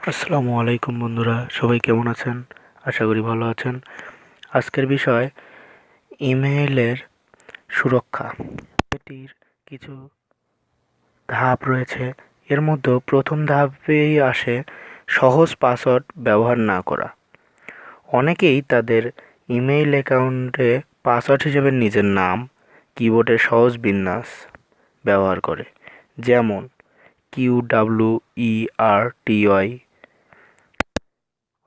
আসসালামু আলাইকুম বন্ধুরা, সবাই কেমন আছেন? আশা করি ভালো আছেন। আজকের বিষয় ইমেইলের সুরক্ষা। এটির কিছু ধাপ রয়েছে। এর মধ্যে প্রথম ধাপেই আসে সহজ পাসওয়ার্ড ব্যবহার না করা। অনেকেই তাদের ইমেইল অ্যাকাউন্টে পাসওয়ার্ড হিসেবে নিজের নাম, কিবোর্ডের সহজ বিন্যাস ব্যবহার করে, যেমন QWERTY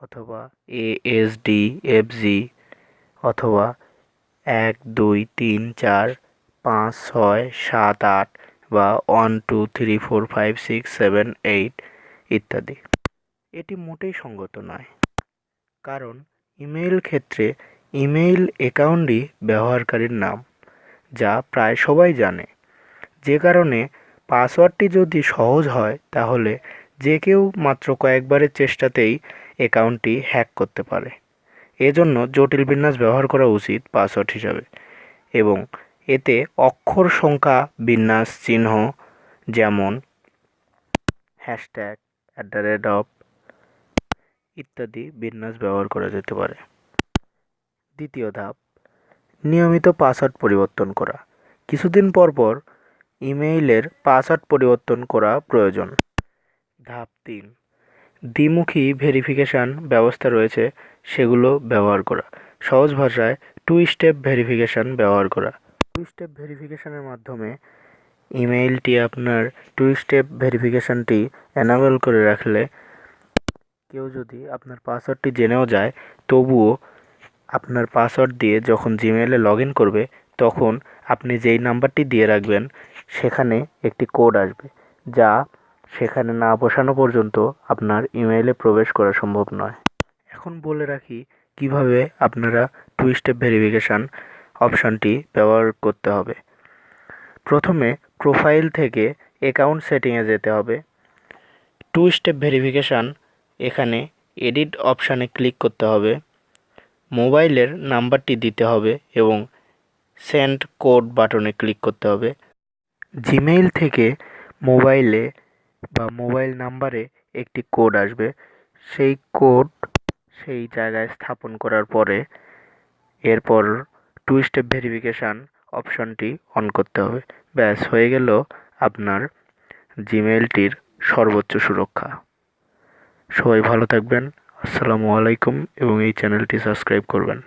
অথবা ASDFG অথবা 1 2 3 4 5 6 7 8 বা 1 2 3 4 5 6 7 8 ইত্যাদি। এটি মোটেই সঙ্গত নয়, কারণ ইমেইল ক্ষেত্রে ইমেইল অ্যাকাউন্টই ব্যবহারকারীর নাম, যা প্রায় সবাই জানে। যে কারণে পাসওয়ার্ডটি যদি সহজ হয় তাহলে যে কেউ মাত্র কয়েকবারের চেষ্টাতেই অ্যাকাউন্টটি হ্যাক করতে পারে। এজন্য জটিল বিন্যাস ব্যবহার করা উচিত পাসওয়ার্ড হিসাবে, এবং এতে অক্ষর সংখ্যা বিন্যাস চিহ্ন যেমন হ্যাশট্যাগ @ ইত্যাদি বিন্যাস ব্যবহার করা যেতে পারে। দ্বিতীয় ধাপ, নিয়মিত পাসওয়ার্ড পরিবর্তন করা। কিছুদিন পর পর ইমেইলের পাসওয়ার্ড পরিবর্তন করা প্রয়োজন। ধাপ 3, দ্বিমুখী ভেরিফিকেশন ব্যবস্থা রয়েছে, সেগুলো ব্যবহার করা। সহজ ভাষায় 2 স্টেপ ভেরিফিকেশন ব্যবহার করা। 2 স্টেপ ভেরিফিকেশনের মাধ্যমে ইমেইলটি আপনার 2 স্টেপ ভেরিফিকেশনটি এনাবেল করে রাখলে কেউ যদি আপনার পাসওয়ার্ডটি জেনেও যায়, তবুও আপনার পাসওয়ার্ড দিয়ে যখন জিমেইলে লগ ইন করবে, তখন আপনি যেই নাম্বারটি দিয়ে রাখবেন সেখানে একটি কোড আসবে, যা সেখানে না বসানো পর্যন্ত আপনার ইমেইলে প্রবেশ করা সম্ভব নয়। এখন বলে রাখি কিভাবে আপনারা 2 স্টেপ ভেরিফিকেশান অপশানটি ব্যবহার করতে হবে। প্রথমে প্রোফাইল থেকে অ্যাকাউন্ট সেটিংয়ে যেতে হবে। 2 স্টেপ ভেরিফিকেশান, এখানে এডিট অপশানে ক্লিক করতে হবে। মোবাইলের নাম্বারটি দিতে হবে এবং সেন্ড কোড বাটনে ক্লিক করতে হবে। জিমেইল থেকে মোবাইলে বা মোবাইল নাম্বারে একটি কোড আসবে। সেই কোড সেই জায়গায় স্থাপন করার পরে এরপর 2 স্টেপ ভেরিফিকেশান অপশানটি অন করতে হবে। ব্যাস, হয়ে গেল আপনার জিমেইলটির সর্বোচ্চ সুরক্ষা। সবাই ভালো থাকবেন। আসসালামু আলাইকুম, এবং এই চ্যানেলটি সাবস্ক্রাইব করবেন।